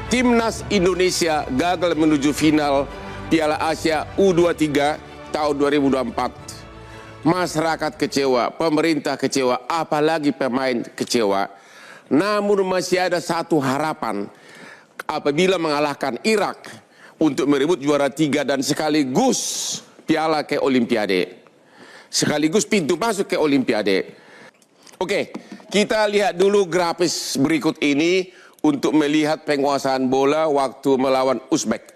Timnas Indonesia gagal menuju final Piala Asia U23 tahun 2024. Masyarakat kecewa, pemerintah kecewa, apalagi pemain kecewa. Namun masih ada satu harapan apabila mengalahkan Irak untuk merebut juara 3 dan sekaligus piala ke Olimpiade. Sekaligus pintu masuk ke Olimpiade. Oke, kita lihat dulu grafis berikut ini untuk melihat penguasaan bola waktu melawan Uzbek.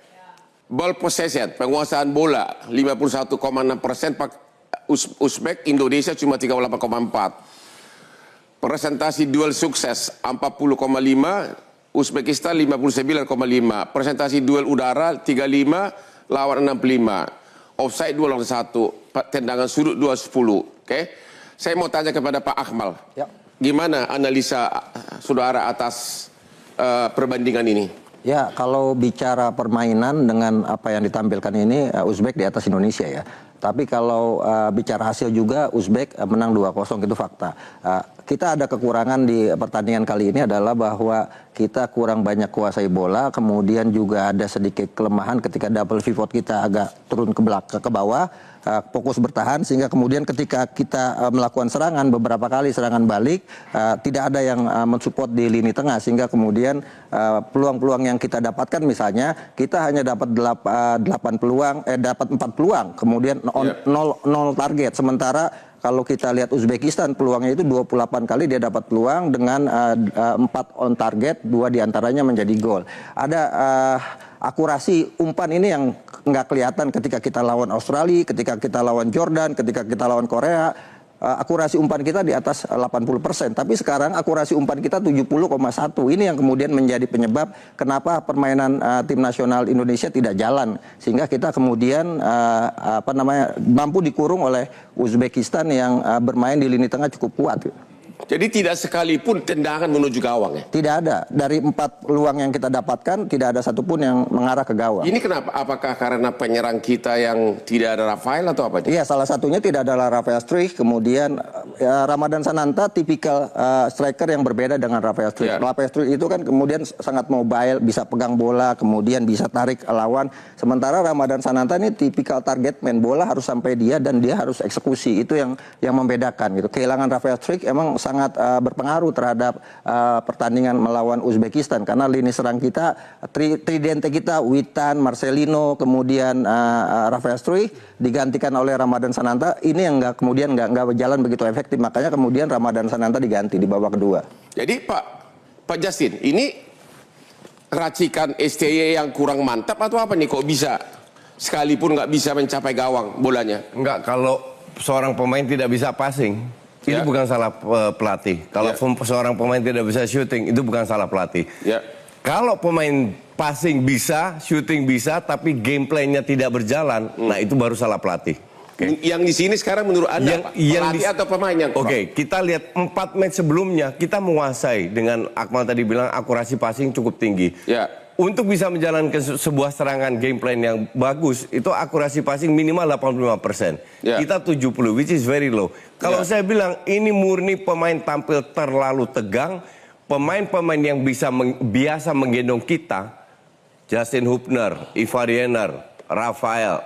Ball possession, penguasaan bola 51,6%, Uzbek, Indonesia cuma 38,4%. Presentasi duel sukses 40,5%, Uzbekistan 59,5%. Presentasi duel udara 35 lawan 65. Offside 2 lawan 1, tendangan sudut 2-10. Oke. Saya mau tanya kepada Pak Akmal. Ya. Gimana analisa saudara atas perbandingan ini? Ya, kalau bicara permainan dengan apa yang ditampilkan ini, Uzbek di atas Indonesia ya. Tapi kalau bicara hasil juga, Uzbek menang 2-0, itu fakta. Kita ada kekurangan di pertandingan kali ini adalah bahwa kita kurang banyak kuasai bola, kemudian juga ada sedikit kelemahan ketika double pivot kita agak turun ke belakang, ke bawah, fokus bertahan, sehingga kemudian ketika kita melakukan serangan, beberapa kali serangan balik, tidak ada yang mensupport di lini tengah, sehingga kemudian peluang-peluang yang kita dapatkan, misalnya kita hanya dapat 4 peluang, kemudian 0 target, sementara kalau kita lihat Uzbekistan peluangnya itu 28 kali dia dapat peluang dengan 4 on target, 2 diantaranya menjadi gol. Ada akurasi umpan ini yang nggak kelihatan ketika kita lawan Australia, ketika kita lawan Jordan, ketika kita lawan Korea. Akurasi umpan kita di atas 80%, tapi sekarang akurasi umpan kita 70,1. Ini yang kemudian menjadi penyebab kenapa permainan tim nasional Indonesia tidak jalan, sehingga kita kemudian mampu dikurung oleh Uzbekistan yang bermain di lini tengah cukup kuat. Jadi tidak sekalipun tendangan menuju gawang ya? Tidak ada. Dari 4 peluang yang kita dapatkan, tidak ada satupun yang mengarah ke gawang. Ini kenapa? Apakah karena penyerang kita yang tidak ada Rafael atau apa? Iya, salah satunya tidak adalah Rafael Struijk. Kemudian Ramadan Sananta tipikal striker yang berbeda dengan Rafael Struijk. Rafael Struijk itu kan kemudian sangat mobile, bisa pegang bola, kemudian bisa tarik lawan. Sementara Ramadan Sananta ini tipikal target man, bola harus sampai dia dan dia harus eksekusi. Itu yang membedakan gitu. Kehilangan Rafael Struijk emang sangat berpengaruh terhadap pertandingan melawan Uzbekistan, karena lini serang kita, tridente kita, Witan, Marcelino, kemudian Rafael Struijk digantikan oleh Ramadan Sananta. Ini yang kemudian nggak berjalan begitu efektif, makanya kemudian Ramadan Sananta diganti di babak kedua. Jadi Pak Justin, ini racikan STY yang kurang mantap atau apa nih, kok bisa sekalipun nggak bisa mencapai gawang bolanya? Enggak, kalau seorang pemain tidak bisa passing, itu bukan salah pelatih. Kalau seorang pemain tidak bisa shooting, itu bukan salah pelatih. Kalau pemain passing bisa, shooting bisa, tapi gameplaynya tidak berjalan, nah itu baru salah pelatih. Yang di sini sekarang menurut Anda, pelatih atau pemain yang kurang? Kita lihat 4 match sebelumnya, kita menguasai dengan Akmal tadi bilang akurasi passing cukup tinggi. Untuk bisa menjalankan sebuah serangan game plan yang bagus, itu akurasi passing minimal 85%. Kita 70, which is very low. Kalau saya bilang ini murni pemain tampil terlalu tegang, pemain-pemain yang biasa menggendong kita, Justin Hubner, Ivar Yener, Rafael,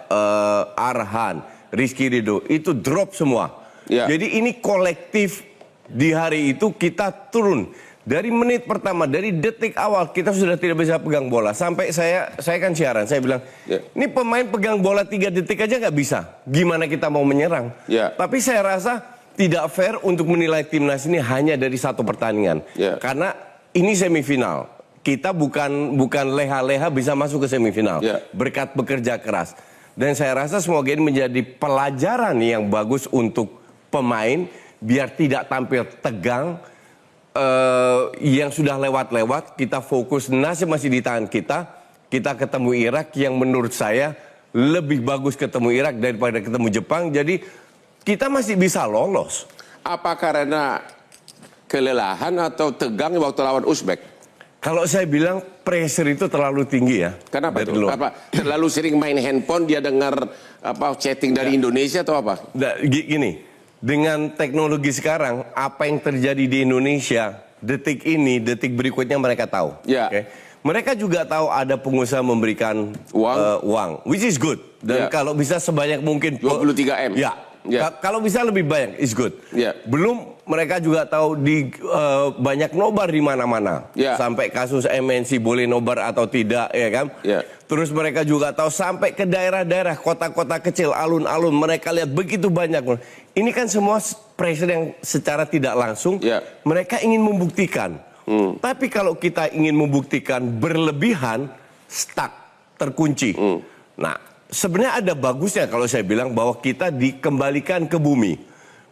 Arhan, Rizky Ridho, itu drop semua. Jadi ini kolektif di hari itu kita turun. Dari menit pertama, dari detik awal kita sudah tidak bisa pegang bola. Sampai saya kan siaran, saya bilang, ini pemain pegang bola 3 detik aja nggak bisa. Gimana kita mau menyerang? Tapi saya rasa tidak fair untuk menilai timnas ini hanya dari 1 pertandingan. Karena ini semifinal. Kita bukan leha-leha bisa masuk ke semifinal. Berkat bekerja keras. Dan saya rasa semoga ini menjadi pelajaran yang bagus untuk pemain, biar tidak tampil tegang. Yang sudah lewat-lewat, kita fokus, nasib masih di tangan kita. Kita ketemu Irak yang menurut saya lebih bagus ketemu Irak daripada ketemu Jepang. Jadi kita masih bisa lolos. Apa karena kelelahan atau tegang waktu lawan Uzbek? Kalau saya bilang pressure itu terlalu tinggi ya. Kenapa itu? Terlalu sering main handphone, dia dengar chatting dari Indonesia atau apa? Gini. Dengan teknologi sekarang, apa yang terjadi di Indonesia, detik ini, detik berikutnya mereka tahu. Mereka juga tahu ada pengusaha memberikan uang, which is good. Dan kalau bisa sebanyak mungkin 23 M. Ya. Kalau bisa lebih banyak, is good. Belum mereka juga tahu di banyak nobar di mana-mana. Sampai kasus MNC boleh nobar atau tidak, ya kan? Terus mereka juga tahu sampai ke daerah-daerah, kota-kota kecil, alun-alun, mereka lihat begitu banyak. Ini kan semua pressure yang secara tidak langsung, mereka ingin membuktikan. Tapi kalau kita ingin membuktikan berlebihan, stuck, terkunci. Nah, sebenarnya ada bagusnya kalau saya bilang bahwa kita dikembalikan ke bumi.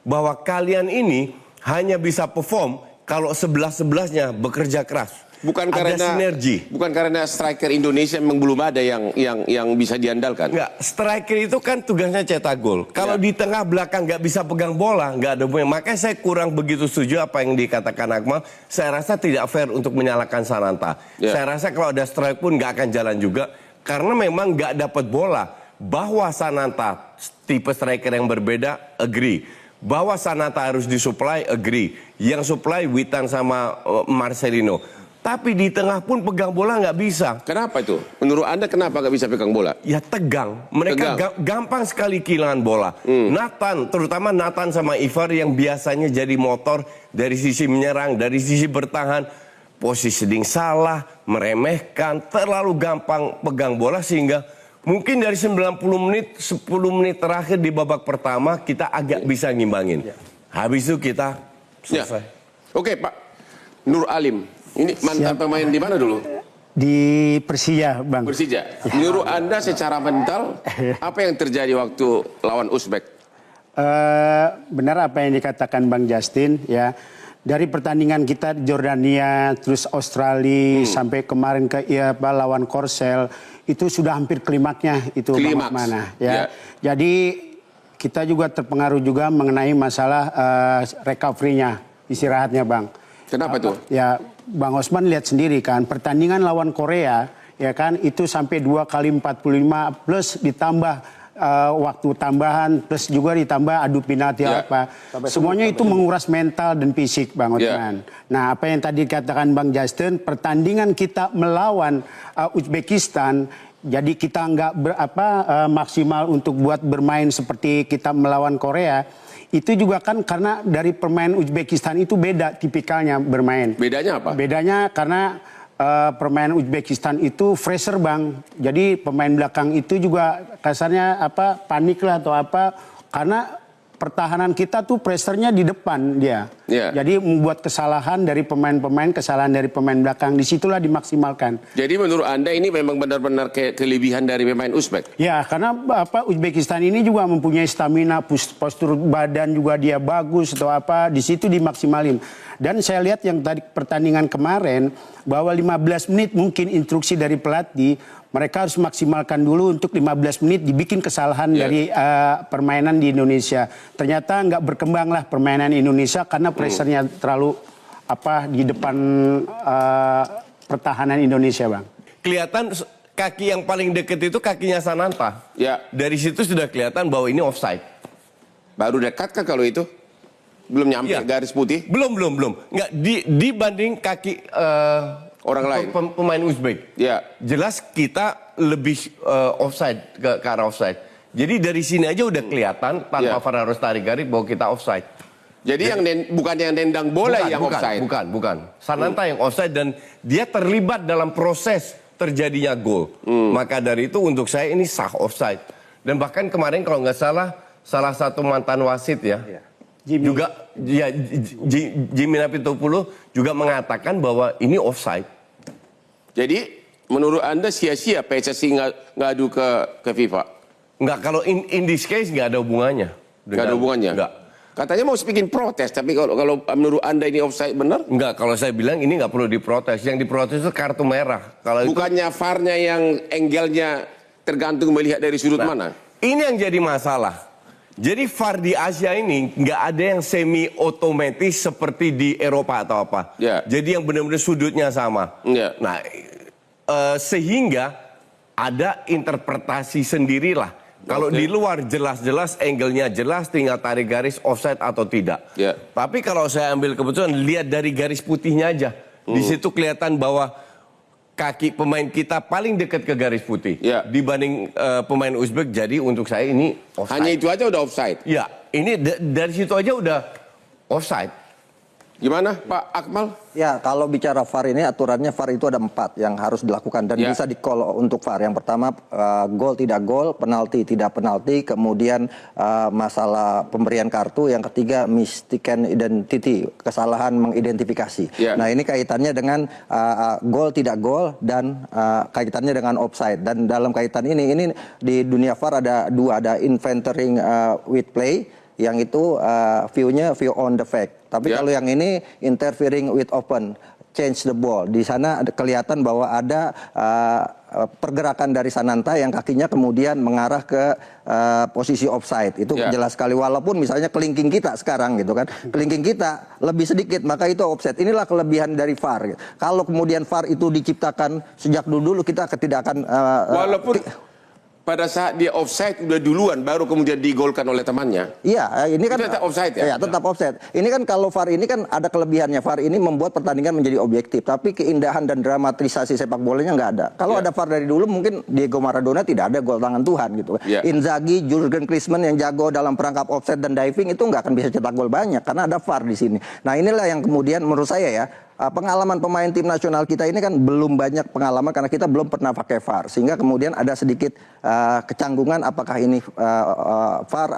Bahwa kalian ini hanya bisa perform kalau sebelah-sebelahnya bekerja keras. Bukan ada karena sinergi. Bukan karena striker Indonesia memang belum ada yang bisa diandalkan. Enggak, striker itu kan tugasnya cetak gol. Kalau di tengah belakang nggak bisa pegang bola, nggak ada bola. Makanya saya kurang begitu setuju apa yang dikatakan Akmal. Saya rasa tidak fair untuk menyalahkan Sananta. Saya rasa kalau ada strike pun nggak akan jalan juga. Karena memang nggak dapat bola. Bahwa Sananta tipe striker yang berbeda, agree. Bahwa Sananta harus disuplai, agree. Yang supply Witan sama Marcelino. Tapi di tengah pun pegang bola nggak bisa. Kenapa itu? Menurut Anda kenapa nggak bisa pegang bola? Ya tegang. Mereka gampang sekali kehilangan bola. Nathan, terutama Nathan sama Ivar yang biasanya jadi motor dari sisi menyerang, dari sisi bertahan. Positioning salah, meremehkan, terlalu gampang pegang bola sehingga mungkin dari 90 menit, 10 menit terakhir di babak pertama kita agak bisa ngimbangin. Habis itu kita selesai. Oke Pak, Nur Alim. Ini mantan pemain di mana dulu? Di Persija, Bang. Persija. Menurut Anda secara mental, apa yang terjadi waktu lawan Uzbek? Benar apa yang dikatakan Bang Justin, ya. Dari pertandingan kita Jordania, terus Australia, sampai kemarin ke lawan Korsel, itu sudah hampir klimaknya itu Klimaks. mana, ya. Jadi kita juga terpengaruh juga mengenai masalah recovery-nya, istirahatnya, Bang. Kenapa itu? Ya, Bang Osman lihat sendiri kan, pertandingan lawan Korea, ya kan, itu sampai 2 kali 45 plus ditambah waktu tambahan, plus juga ditambah adu penalti apa. Semuanya itu menguras mental dan fisik, Bang Osman. Nah, apa yang tadi dikatakan Bang Justin, pertandingan kita melawan Uzbekistan, jadi kita nggak maksimal untuk buat bermain seperti kita melawan Korea. Itu juga kan karena dari pemain Uzbekistan itu beda tipikalnya bermain. Bedanya apa? Bedanya karena pemain Uzbekistan itu fresher, Bang. Jadi pemain belakang itu juga kasarnya panik lah atau apa. Karena pertahanan kita tuh pressernya di depan dia. Jadi membuat kesalahan dari pemain-pemain, kesalahan dari pemain belakang. Disitulah dimaksimalkan. Jadi menurut Anda ini memang benar-benar kelebihan dari pemain Uzbek? Ya, karena Uzbekistan ini juga mempunyai stamina, postur badan juga dia bagus atau apa. Di situ dimaksimalin. Dan saya lihat yang tadi pertandingan kemarin, bahwa 15 menit mungkin instruksi dari pelatih, mereka harus maksimalkan dulu untuk 15 menit dibikin kesalahan dari permainan di Indonesia. Ternyata nggak berkembang lah permainan Indonesia karena pressernya terlalu di depan pertahanan Indonesia, Bang. Kelihatan kaki yang paling deket itu kakinya Sananta. Dari situ sudah kelihatan bahwa ini offside. Baru dekat kan kalau itu? Belum nyampe garis putih? Belum. Nggak, dibanding kaki orang lain, pemain Uzbek. Jelas kita lebih offside, ke arah offside. Jadi dari sini aja udah kelihatan tanpa VAR harus tarik garis bahwa kita offside. Jadi yang bukan yang nendang bola yang offside? Bukan. Sananta yang offside dan dia terlibat dalam proses terjadinya gol. Maka dari itu untuk saya ini sah offside. Dan bahkan kemarin kalau nggak salah satu mantan wasit Jimmy Napitopoulos juga mengatakan bahwa ini offside. Jadi menurut Anda sia-sia PSSI ngadu ke FIFA? Enggak, kalau in this case nggak ada hubungannya. Nggak ada hubungannya? Enggak. Katanya mau bikin protes, tapi kalau menurut Anda ini offside benar? Enggak, kalau saya bilang ini nggak perlu diprotes. Yang diprotes itu kartu merah. Bukannya VAR-nya yang angle-nya tergantung melihat dari sudut mana? Ini yang jadi masalah. Jadi VAR di Asia ini nggak ada yang semi otomatis seperti di Eropa atau apa. Jadi yang benar-benar sudutnya sama. Nah, sehingga ada interpretasi sendirilah. Kalau di luar jelas-jelas angle-nya jelas, tinggal tarik garis offside atau tidak. Tapi kalau saya ambil keputusan lihat dari garis putihnya aja, di situ kelihatan bahwa kaki pemain kita paling dekat ke garis putih dibanding pemain Uzbek, jadi untuk saya ini offside. Hanya itu aja udah offside. Ya, ini dari situ aja udah offside. Gimana Pak Akmal? Ya, kalau bicara VAR ini, aturannya VAR itu ada 4 yang harus dilakukan dan bisa di-call untuk VAR. Yang pertama, gol tidak gol, penalti tidak penalti, kemudian masalah pemberian kartu, yang ketiga mistaken identity, kesalahan mengidentifikasi. Nah, ini kaitannya dengan gol tidak gol dan kaitannya dengan offside. Dan dalam kaitan ini di dunia VAR ada 2, ada inventorying with play, yang itu view-nya view on the fact. Tapi kalau yang ini interfering with open, change the ball. Di sana kelihatan bahwa ada pergerakan dari Sananta yang kakinya kemudian mengarah ke posisi offside. Itu jelas sekali. Walaupun misalnya kelingking kita sekarang gitu kan, kelingking kita lebih sedikit, maka itu offside. Inilah kelebihan dari VAR. Kalau kemudian VAR itu diciptakan sejak dulu, kita tidak akan walaupun pada saat dia offside udah duluan baru kemudian digolkan oleh temannya. Iya, ini kan tetap offside ya? Iya, tetap offside. Ini kan kalau VAR ini kan ada kelebihannya. VAR ini membuat pertandingan menjadi objektif, tapi keindahan dan dramatisasi sepak bolanya nggak ada. Kalau ada VAR dari dulu mungkin Diego Maradona tidak ada gol tangan Tuhan gitu. Inzaghi, Jurgen Klinsmann yang jago dalam perangkap offside dan diving itu nggak akan bisa cetak gol banyak karena ada VAR di sini. Nah, inilah yang kemudian menurut saya ya, pengalaman pemain tim nasional kita ini kan belum banyak pengalaman karena kita belum pernah pakai VAR, sehingga kemudian ada sedikit kecanggungan apakah ini VAR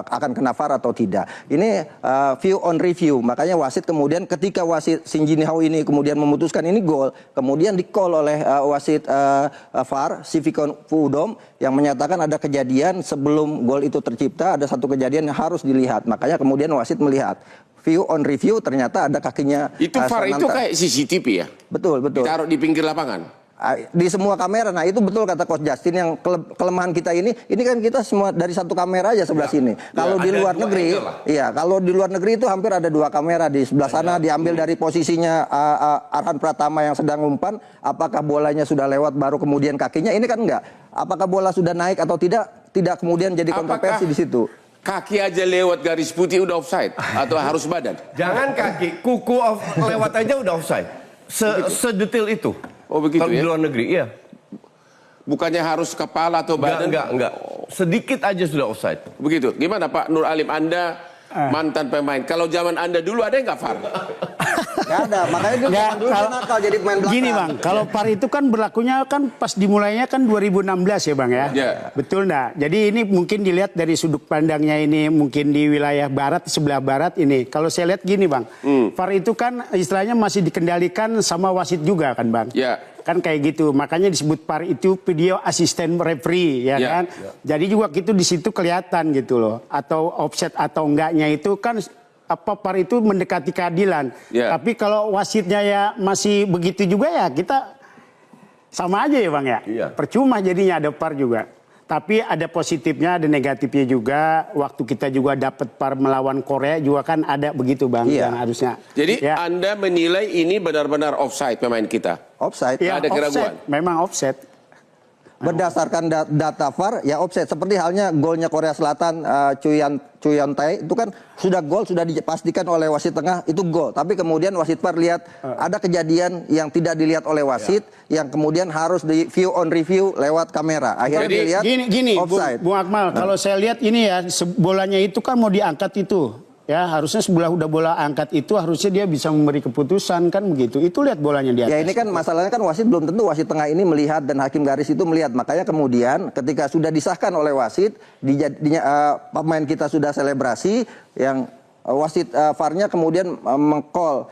akan kena VAR atau tidak. Ini view on review, makanya wasit kemudian ketika wasit Shin Jin-ho ini kemudian memutuskan ini gol, kemudian di-call oleh wasit VAR Sivikon Pudom yang menyatakan ada kejadian sebelum gol itu tercipta, ada satu kejadian yang harus dilihat, makanya kemudian wasit melihat. View on review ternyata ada kakinya. Itu VAR itu kayak CCTV ya? Betul. Ditaruh di pinggir lapangan? Di semua kamera. Nah, itu betul kata Coach Justin, yang kelemahan kita ini kan kita semua dari satu kamera aja sebelah sini. Kalau di luar negeri, kalau di luar negeri itu hampir ada 2 kamera. Di sebelah sana diambil dari posisinya Arhan Pratama yang sedang umpan, apakah bolanya sudah lewat baru kemudian kakinya, ini kan enggak. Apakah bola sudah naik atau tidak kemudian jadi kontroversi di situ. Kaki aja lewat garis putih udah offside atau harus badan? Jangan kaki, kuku lewat aja udah offside. Sedetail itu. Oh begitu. Kalau di luar negeri, iya. Bukannya harus kepala atau badan? Enggak. Sedikit aja sudah offside. Begitu. Gimana Pak Nur Alim, Anda mantan pemain. Kalau zaman Anda dulu ada nggak VAR? Nggak ada, makanya dia zaman dulu nakal jadi pemain belakang. Gini Bang, kalau VAR itu kan berlakunya kan pas dimulainya kan 2016 ya Bang ya. Betul nggak? Jadi ini mungkin dilihat dari sudut pandangnya ini mungkin di wilayah barat, sebelah barat ini. Kalau saya lihat gini Bang, VAR itu kan istilahnya masih dikendalikan sama wasit juga kan Bang. Kan kayak gitu, makanya disebut VAR itu video assistant referee ya kan. Jadi juga gitu di situ kelihatan gitu loh, atau offset atau enggaknya itu kan VAR itu mendekati keadilan. Tapi kalau wasitnya ya masih begitu juga ya kita sama aja ya Bang ya. Percuma jadinya ada VAR juga. Tapi ada positifnya, ada negatifnya juga. Waktu kita juga dapat VAR melawan Korea juga kan ada begitu Bang. Yang harusnya. Jadi Anda menilai ini benar-benar offside pemain kita? Offside. Ada keraguan? Memang offside. Berdasarkan data VAR ya offside, seperti halnya golnya Korea Selatan Chuyan Tae itu kan sudah gol, sudah dipastikan oleh wasit tengah itu gol, tapi kemudian wasit VAR lihat ada kejadian yang tidak dilihat oleh wasit yang kemudian harus di view on review lewat kamera, akhirnya dilihat gini offside. Bung Akmal, kalau saya lihat ini ya bolanya itu kan mau diangkat itu. Ya harusnya sebelah udah bola angkat itu harusnya dia bisa memberi keputusan kan begitu. Itu lihat bolanya di atas. Ya ini kan masalahnya kan wasit belum tentu wasit tengah ini melihat dan hakim garis itu melihat. Makanya kemudian ketika sudah disahkan oleh wasit, pemain kita sudah selebrasi, yang wasit VAR-nya kemudian meng-call.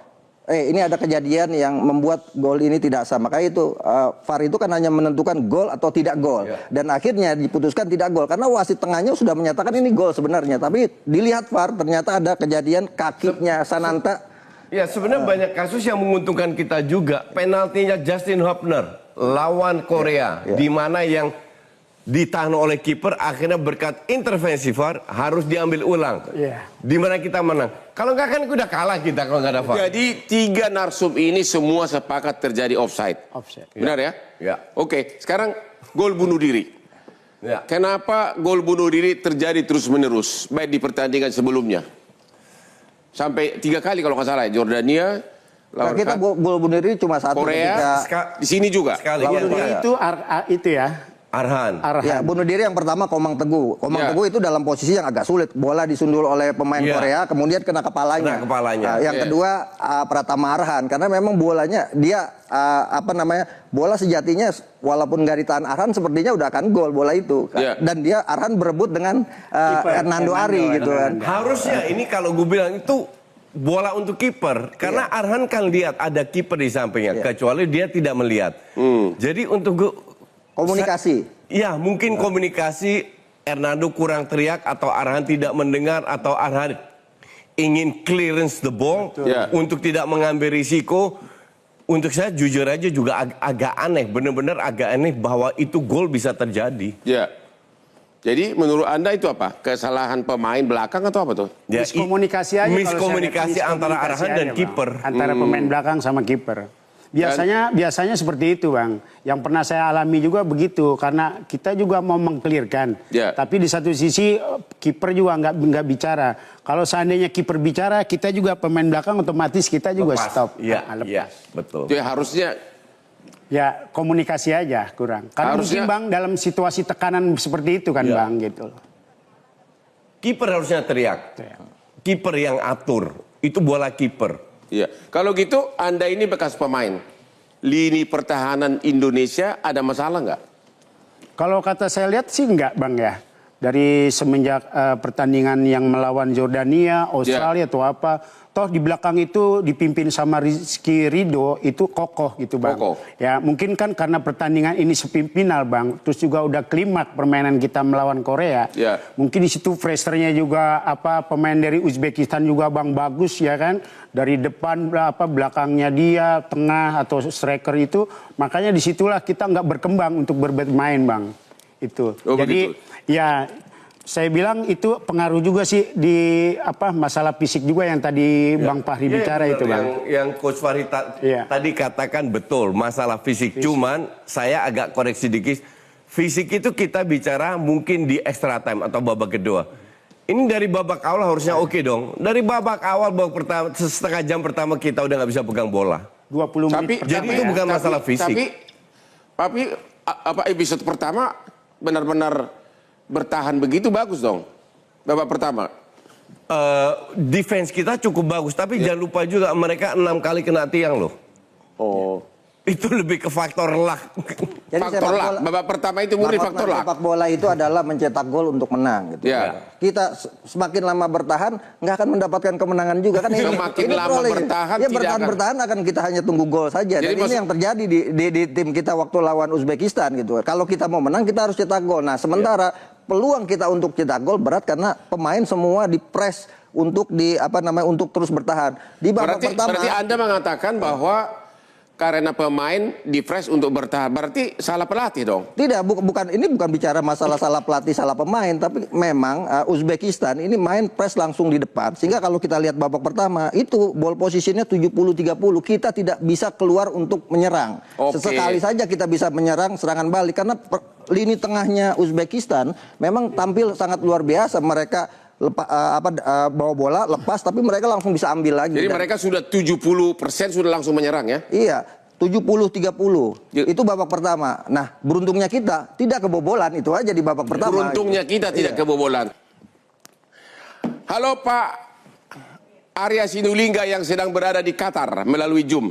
Ini ada kejadian yang membuat gol ini tidak sah. Makanya itu VAR itu kan hanya menentukan gol atau tidak gol. Dan akhirnya diputuskan tidak gol. Karena wasit tengahnya sudah menyatakan ini gol sebenarnya. Tapi dilihat VAR ternyata ada kejadian kakinya Sananta. Ya sebenarnya banyak kasus yang menguntungkan kita juga. Penaltinya Justin Hopner lawan Korea. Di mana yang ditahan oleh kiper, akhirnya berkat intervensi VAR harus diambil ulang. Di mana kita menang. Kalau nggak kan udah kalah kita kalau nggak ada VAR. Jadi 3 narsum ini semua sepakat terjadi offside. Benar ya? Oke, sekarang gol bunuh diri. Kenapa gol bunuh diri terjadi terus-menerus, baik di pertandingan sebelumnya? Sampai 3 kali kalau nggak salah ya, Jordania, Lawan kita gol bunuh diri cuma satu Korea, di sini juga. Sekali. Lawan Iya. itu ya. Arhan. Ya, bunuh diri yang pertama Komang Teguh. Komang Teguh itu dalam posisi yang agak sulit. Bola disundul oleh pemain Korea, kemudian kena kepalanya. Kena kepalanya. Yang kedua Pratama Arhan, karena memang bolanya dia bola sejatinya walaupun nggak ditahan Arhan sepertinya udah akan gol bola itu. Dan dia Arhan berebut dengan Hernando Ari gitu kan. Harusnya ini kalau gue bilang itu bola untuk kiper, karena Arhan kan lihat ada kiper di sampingnya, kecuali dia tidak melihat. Jadi untuk gue komunikasi. Ya, mungkin komunikasi Hernando kurang teriak atau Arhan tidak mendengar atau Arhan ingin clearance the ball untuk tidak mengambil risiko. Untuk saya jujur aja juga agak aneh, benar-benar agak aneh bahwa itu gol bisa terjadi. Ya. Jadi menurut Anda itu apa? Kesalahan pemain belakang atau apa tuh? Ya, Miskomunikasi aja. miskomunikasi antara Arhan dan kiper. Antara pemain belakang sama kiper. Biasanya seperti itu, Bang. Yang pernah saya alami juga begitu, karena kita juga mau mengkelirkan. Tapi di satu sisi kiper juga nggak bicara. Kalau seandainya kiper bicara, kita juga pemain belakang otomatis kita juga stop. Iya, betul. Itu harusnya ya komunikasi aja kurang. Karena mungkin Bang dalam situasi tekanan seperti itu kan Bang gitu. Kiper harusnya teriak. Kiper yang atur. Itu bola kiper. Iya. Kalau gitu Anda ini bekas pemain. Lini pertahanan Indonesia ada masalah nggak? Kalau kata saya lihat sih enggak Bang ya. Dari semenjak pertandingan yang melawan Jordania, Australia atau apa. Toh di belakang itu dipimpin sama Rizky Ridho itu kokoh gitu Bang. Ya mungkin kan karena pertandingan ini sepimpinan Bang. Terus juga udah klimak permainan kita melawan Korea. Mungkin di situ freshernya juga pemain dari Uzbekistan juga Bang bagus ya kan. Dari depan belakangnya dia, tengah atau striker itu. Makanya disitulah kita nggak berkembang untuk bermain Bang. Itu. Jadi ya saya bilang itu pengaruh juga sih di masalah fisik juga yang tadi Bang Fahri bicara itu Bang. Yang Coach Fahri tadi katakan betul masalah fisik. Cuman saya agak koreksi dikit. Fisik itu kita bicara mungkin di extra time atau babak kedua. Ini dari babak awal harusnya oke dong. Dari babak awal pertama setengah jam pertama kita udah nggak bisa pegang bola. 20 menit. Jadi itu bukan masalah fisik. Tapi episode pertama benar-benar bertahan begitu bagus dong, babak pertama. Defense kita cukup bagus, tapi jangan lupa juga mereka 6 kali kena tiang loh. Itu lebih ke faktor luck. Jadi faktor luck. Babak pertama itu murni faktor luck. Sepak bola itu adalah mencetak gol untuk menang. Gitu. Kita semakin lama bertahan nggak akan mendapatkan kemenangan juga kan. Semakin lama bertahan, bertahan akan kita hanya tunggu gol saja. Dan ini yang terjadi di tim kita waktu lawan Uzbekistan gitu. Kalau kita mau menang kita harus cetak gol. Nah sementara peluang kita untuk cetak gol berat karena pemain semua dipres untuk untuk terus bertahan. Di babak pertama. Berarti Anda mengatakan bahwa karena pemain di-fresh untuk bertahan, berarti salah pelatih dong? Tidak, ini bukan bicara masalah salah pelatih, salah pemain, tapi memang Uzbekistan ini main press langsung di depan. Sehingga kalau kita lihat babak pertama, itu ball positionnya 70-30, kita tidak bisa keluar untuk menyerang. Sesekali saja kita bisa menyerang serangan balik, karena lini tengahnya Uzbekistan memang tampil sangat luar biasa. Mereka bawa bola lepas tapi mereka langsung bisa ambil lagi. Jadi mereka sudah 70% sudah langsung menyerang ya? Iya, 70-30. Itu babak pertama. Nah, beruntungnya kita tidak kebobolan, itu aja di babak pertama. Beruntungnya kita tidak kebobolan. Halo Pak Arya Sinulinga yang sedang berada di Qatar melalui Zoom.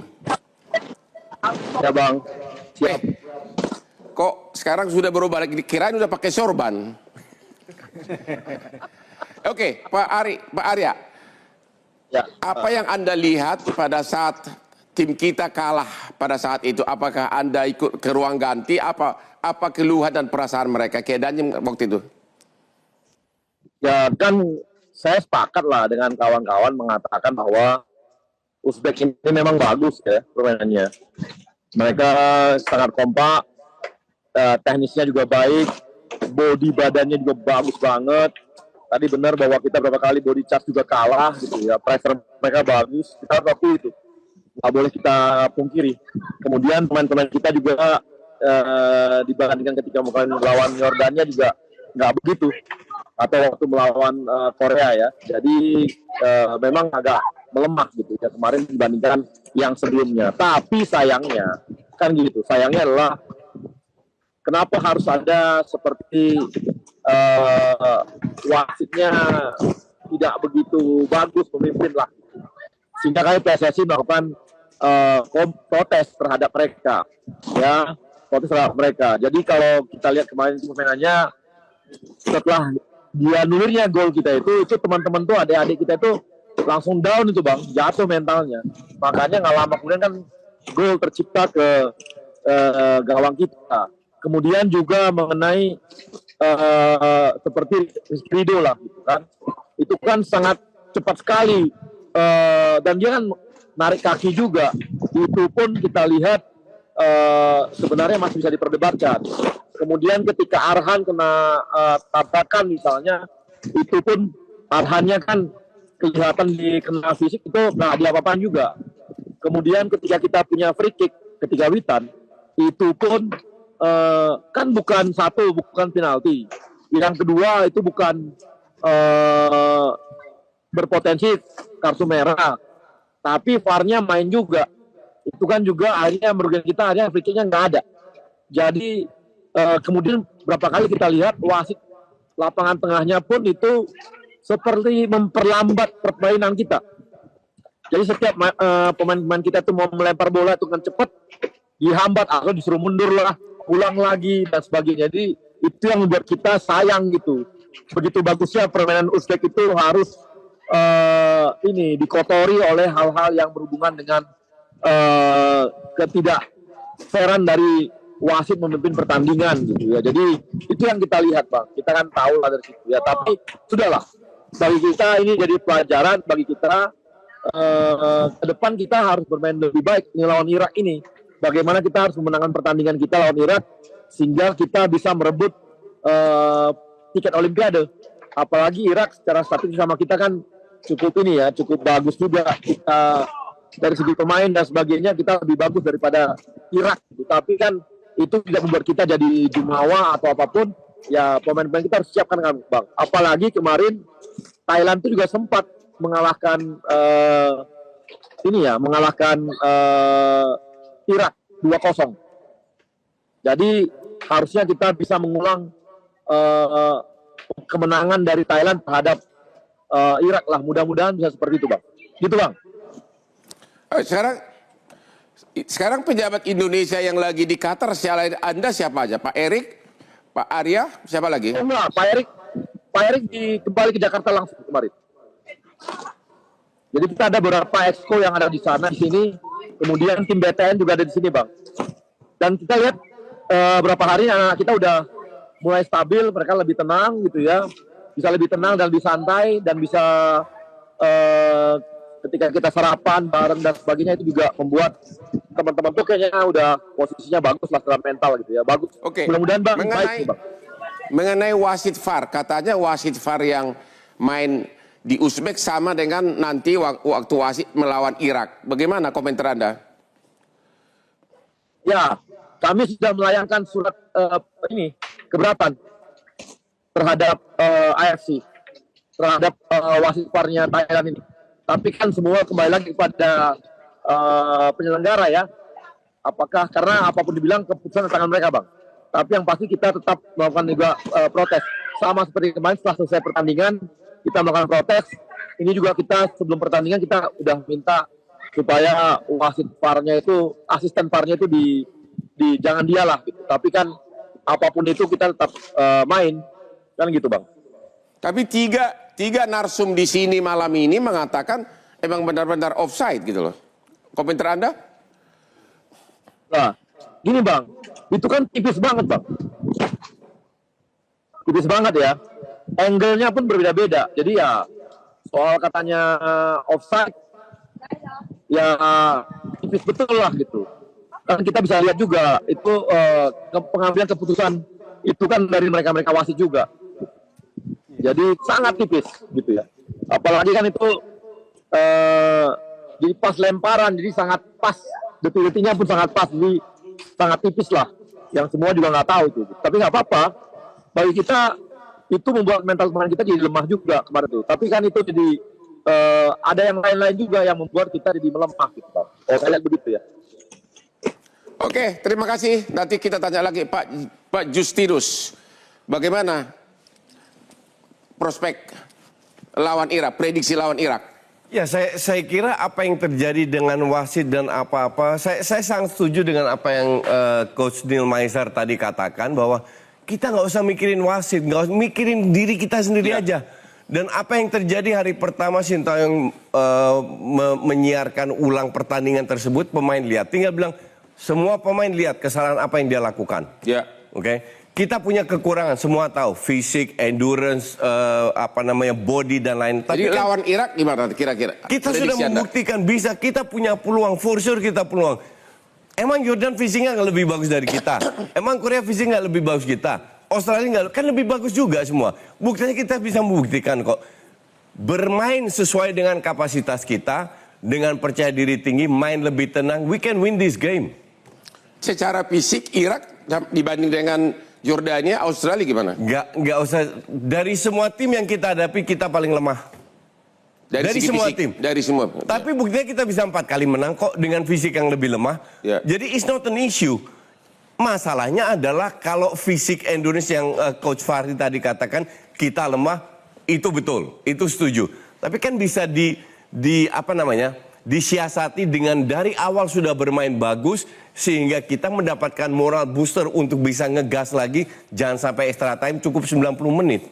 Ya Bang, siap. Kok sekarang sudah berubah lagi? Kirain udah pakai sorban. Oke, Pak Arya. Ya. Apa yang Anda lihat pada saat tim kita kalah pada saat itu? Apakah Anda ikut ke ruang ganti? Apa keluhan dan perasaan mereka? Keadaannya waktu itu? Ya kan saya sepakat lah dengan kawan-kawan mengatakan bahwa Uzbek ini memang bagus ya permainannya. Mereka sangat kompak, teknisnya juga baik, body badannya juga bagus banget. Tadi benar bahwa kita berapa kali body charge juga kalah gitu ya. Pressure mereka bagus, kita harus akui itu. Nggak boleh kita pungkiri. Kemudian pemain-pemain kita juga dibandingkan ketika melawan Yordania juga nggak begitu. Atau waktu melawan Korea ya. Jadi memang agak melemah gitu ya kemarin dibandingkan yang sebelumnya. Tapi sayangnya kan gitu, sayangnya adalah kenapa harus ada seperti wasitnya tidak begitu bagus memimpin lah, sehingga kami PSSI melakukan protes terhadap mereka, ya, protes terhadap mereka. Jadi kalau kita lihat kemarin permainannya, setelah dia nulirnya gol kita itu teman-teman tuh, adik-adik kita itu langsung down itu bang, jatuh mentalnya. Makanya nggak lama kemudian kan gol tercipta ke gawang kita. Kemudian juga mengenai seperti Ridho lah, gitu kan. Itu kan sangat cepat sekali dan dia kan narik kaki juga. Itu pun kita lihat sebenarnya masih bisa diperdebatkan. Kemudian ketika Arhan kena tabrakan misalnya, itu pun Arhannya kan kelihatan di kena fisik itu nggak diapa-apain juga. Kemudian ketika kita punya free kick ketika Witan, itu pun kan bukan penalti. Yang kedua itu bukan berpotensi kartu merah, tapi VAR-nya main juga. Itu kan juga akhirnya merugikan kita, akhirnya free kick-nya nggak ada. Jadi kemudian berapa kali kita lihat wasit lapangan tengahnya pun itu seperti memperlambat permainan kita. Jadi setiap pemain-pemain kita tuh mau melempar bola itu kan cepat, dihambat atau disuruh mundur lah, ulang lagi dan sebagainya. Jadi itu yang membuat kita sayang gitu. Begitu bagusnya permainan Uzbek itu harus dikotori oleh hal-hal yang berhubungan dengan ketidakfairan dari wasit memimpin pertandingan gitu ya. Jadi itu yang kita lihat bang. Kita kan tahu lah dari situ ya. Tapi sudahlah. Bagi kita ini jadi pelajaran bagi kita. Ke depan kita harus bermain lebih baik ini lawan Irak ini. Bagaimana kita harus memenangkan pertandingan kita lawan Irak sehingga kita bisa merebut tiket Olimpiade. Apalagi Irak secara statistik sama kita kan cukup cukup bagus juga. Kita dari segi pemain dan sebagainya kita lebih bagus daripada Irak. Tapi kan itu tidak membuat kita jadi jumawa atau apapun. Ya pemain-pemain kita harus siapkan kan bang. Apalagi kemarin Thailand itu juga sempat mengalahkan Irak 2-0. Jadi harusnya kita bisa mengulang kemenangan dari Thailand terhadap Irak lah. Mudah-mudahan bisa seperti itu bang. Gitu bang. Sekarang pejabat Indonesia yang lagi di Qatar, selain Anda siapa aja? Pak Erik, Pak Arya, siapa lagi? Enggak, Pak Erik kembali ke Jakarta langsung kemarin. Jadi kita ada beberapa exco yang ada di sana, di sini. Kemudian tim BTN juga ada di sini, bang. Dan kita lihat berapa hari anak kita udah mulai stabil, mereka lebih tenang gitu ya, bisa lebih tenang dan lebih santai dan bisa ketika kita sarapan bareng dan sebagainya itu juga membuat teman-teman tuh kayaknya udah posisinya bagus lah secara mental gitu ya, bagus. Oke. Mudah-mudahan bang baik bang. Mengenai wasit VAR, katanya wasit VAR yang main di Uzbek sama dengan nanti waktu wasit melawan Irak. Bagaimana komentar Anda? Ya, kami sudah melayangkan surat keberatan terhadap AFC, terhadap wasit VAR-nya Thailand ini. Tapi kan semua kembali lagi kepada penyelenggara ya. Apakah karena apapun dibilang keputusan di tangan mereka bang. Tapi yang pasti kita tetap melakukan juga protes. Sama seperti kemarin setelah selesai pertandingan, kita melakukan protes. Ini juga kita sebelum pertandingan kita udah minta supaya wasit VAR-nya itu, asisten VAR-nya itu jangan dialah gitu. Tapi kan apapun itu kita tetap main. Kan gitu bang. Tapi tiga narsum di sini malam ini mengatakan emang benar-benar offside gitu loh. Komentar Anda? Nah, gini bang, itu kan tipis banget bang. Tipis banget ya. Angle-nya pun berbeda-beda. Jadi ya soal katanya offside, ya tipis betul lah gitu. Kan kita bisa lihat juga itu pengambilan keputusan itu kan dari mereka-mereka wasit juga. Jadi sangat tipis gitu ya. Apalagi kan itu jadi pas lemparan, jadi sangat pas. Detik-detiknya pun sangat pas, jadi sangat tipis lah. Yang semua juga nggak tahu itu. Tapi nggak apa-apa. Bagi kita itu membuat mental pemain kita jadi lemah juga kemarin itu. Tapi kan itu jadi ada yang lain-lain juga yang membuat kita jadi melemah gitu Bang. Saya lihat begitu ya. Oke, terima kasih. Nanti kita tanya lagi Pak Justinus. Bagaimana prospek lawan Irak, prediksi lawan Irak? Ya, saya kira apa yang terjadi dengan wasit dan apa-apa, saya sangat setuju dengan apa yang Coach Neil Maizar tadi katakan, bahwa kita nggak usah mikirin wasit, nggak usah mikirin diri kita sendiri aja. Dan apa yang terjadi hari pertama Sintayong menyiarkan ulang pertandingan tersebut, pemain lihat, tinggal bilang semua pemain lihat kesalahan apa yang dia lakukan. Ya. Oke. Kita punya kekurangan, semua tahu, fisik, endurance, body dan lain. Jadi lawan Irak gimana kira-kira? Kita sudah membuktikan bisa, kita punya peluang, for sure kita peluang. Emang Jordan fisiknya nggak lebih bagus dari kita? Emang Korea fisik nggak lebih bagus kita? Australia nggak, kan lebih bagus juga semua. Buktinya kita bisa membuktikan kok. Bermain sesuai dengan kapasitas kita, dengan percaya diri tinggi, main lebih tenang, we can win this game. Secara fisik Irak dibanding dengan Jordania, Australia gimana? Nggak usah. Dari semua tim yang kita hadapi, kita paling lemah. Dari semua fisik, tim. Dari semua. Tapi buktinya kita bisa 4 kali menang kok dengan fisik yang lebih lemah. Ya. Jadi it's not an issue. Masalahnya adalah kalau fisik endurance yang Coach Fahri tadi katakan kita lemah, itu betul, itu setuju. Tapi kan bisa disiasati dengan dari awal sudah bermain bagus sehingga kita mendapatkan moral booster untuk bisa ngegas lagi, jangan sampai extra time, cukup 90 menit.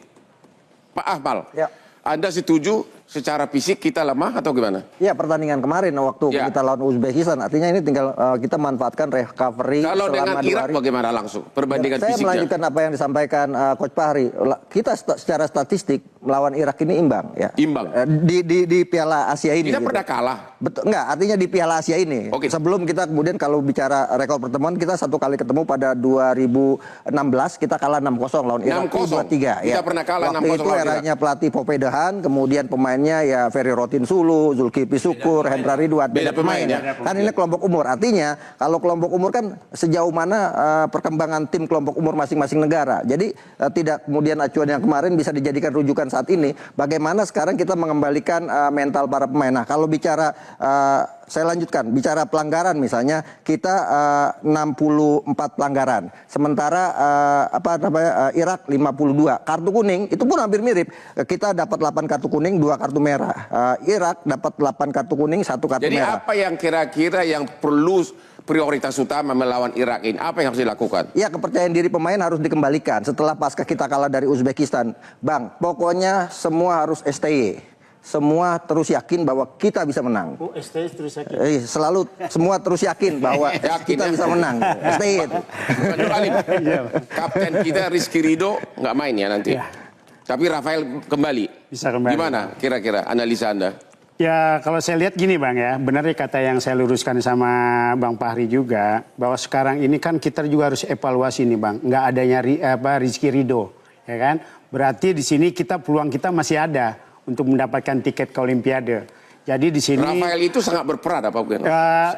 Pak Ahmal, Ya. Anda setuju secara fisik kita lemah atau gimana? Ya, pertandingan kemarin waktu Ya. kita lawan Uzbekistan, artinya ini tinggal kita manfaatkan recovery Kalau dengan selama 2 Irak hari. bagaimana langsung perbandingan Saya fisiknya? melanjutkan apa yang disampaikan Coach Fahri. Kita secara statistik melawan Irak ini imbang ya. Imbang. Di Piala Asia ini. Kita gitu. pernah kalah. Betul, enggak, artinya di Piala Asia ini. Oke. Sebelum kita kemudian kalau bicara rekor pertemuan, kita 1 kali ketemu pada 2016, kita kalah 6-0 lawan Irak. 6-0. 2-3 Kita pernah kalah Waktu 6-0 itu lawan Irak. eranya pelatih Popedahan, kemudian pemainnya ya Ferry Rotin Sulu, Zulkifli Syukur, Hendra Ridwan. Beda pemain ya. Kan ini kelompok umur. Artinya kalau kelompok umur kan sejauh mana perkembangan tim kelompok umur masing-masing negara. Jadi tidak kemudian acuan yang kemarin bisa dijadikan rujukan saat ini. Bagaimana sekarang kita mengembalikan mental para pemain. Nah, kalau bicara saya lanjutkan, bicara pelanggaran misalnya kita 64 pelanggaran. Sementara Irak 52. Kartu kuning itu pun hampir mirip. Kita dapat 8 kartu kuning, 2 kartu merah. Irak dapat 8 kartu kuning, 1 kartu Jadi merah. apa yang kira-kira yang perlu prioritas utama melawan Irak ini? Apa yang harus dilakukan? Ya, kepercayaan diri pemain harus dikembalikan setelah pasca kita kalah dari Uzbekistan. Bang, pokoknya semua harus STY. Semua terus yakin bahwa kita bisa menang. Oh, STY terus yakin. Selalu semua terus yakin bahwa kita bisa menang. STY itu. Nur Alim, kapten kita Rizky Ridho nggak main ya nanti. Ya. Tapi Rafael kembali. Bisa kembali. Gimana kira-kira analisa Anda? Ya, kalau saya lihat gini Bang ya, benar ya kata yang saya luruskan sama Bang Fahri juga, bahwa sekarang ini kan kita juga harus evaluasi nih Bang, nggak adanya Rizky Ridho, ya kan? Berarti di sini peluang kita masih ada untuk mendapatkan tiket ke Olimpiade. Jadi di sini Rafael itu sangat berperan apa bukan?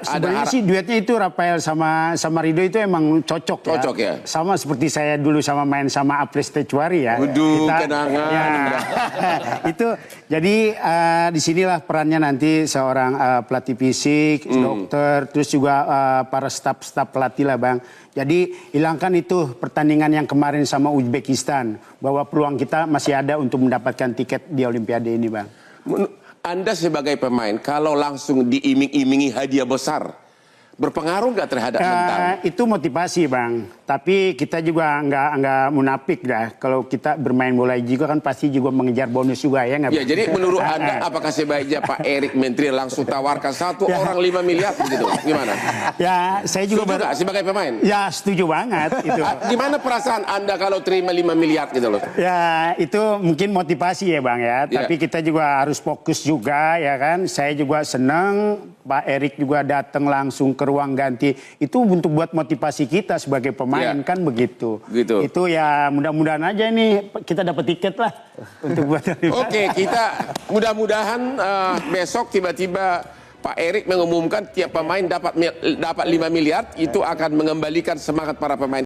sebenarnya sih duetnya itu Rafael sama Ridho itu emang cocok ya. Cocok ya? Sama seperti saya dulu sama main sama Apres Tecuari ya. Waduh, kenangan. Ya, itu jadi disinilah perannya nanti seorang pelatih fisik, dokter, terus juga para staf pelatih lah Bang. Jadi hilangkan itu pertandingan yang kemarin sama Uzbekistan, bahwa peluang kita masih ada untuk mendapatkan tiket di Olimpiade ini Bang. Anda sebagai pemain, kalau langsung diiming-imingi hadiah besar, berpengaruh nggak terhadap mental? Itu motivasi Bang, tapi kita juga nggak munafik dah. Kalau kita bermain bola juga kan pasti juga mengejar bonus juga ya nggak? Ya, jadi menurut Anda apakah sebaiknya Pak Erik Menteri langsung tawarkan satu orang 5 miliar begitu? Gimana? Ya, saya juga Setuju nggak sebagai pemain? Ya, setuju banget itu. Gimana perasaan Anda kalau terima 5 miliar gitu loh? Ya, itu mungkin motivasi ya Bang ya. Ya. Tapi kita juga harus fokus juga ya kan. Saya juga senang Pak Erik juga datang langsung ke ruang ganti. Itu untuk buat motivasi kita sebagai pemain Ya. kan begitu. Gitu. Itu ya mudah-mudahan aja ini kita dapat tiket lah untuk buat. Oke, kita mudah-mudahan besok tiba-tiba Pak Erik mengumumkan tiap pemain dapat 5 miliar, itu akan mengembalikan semangat para pemain.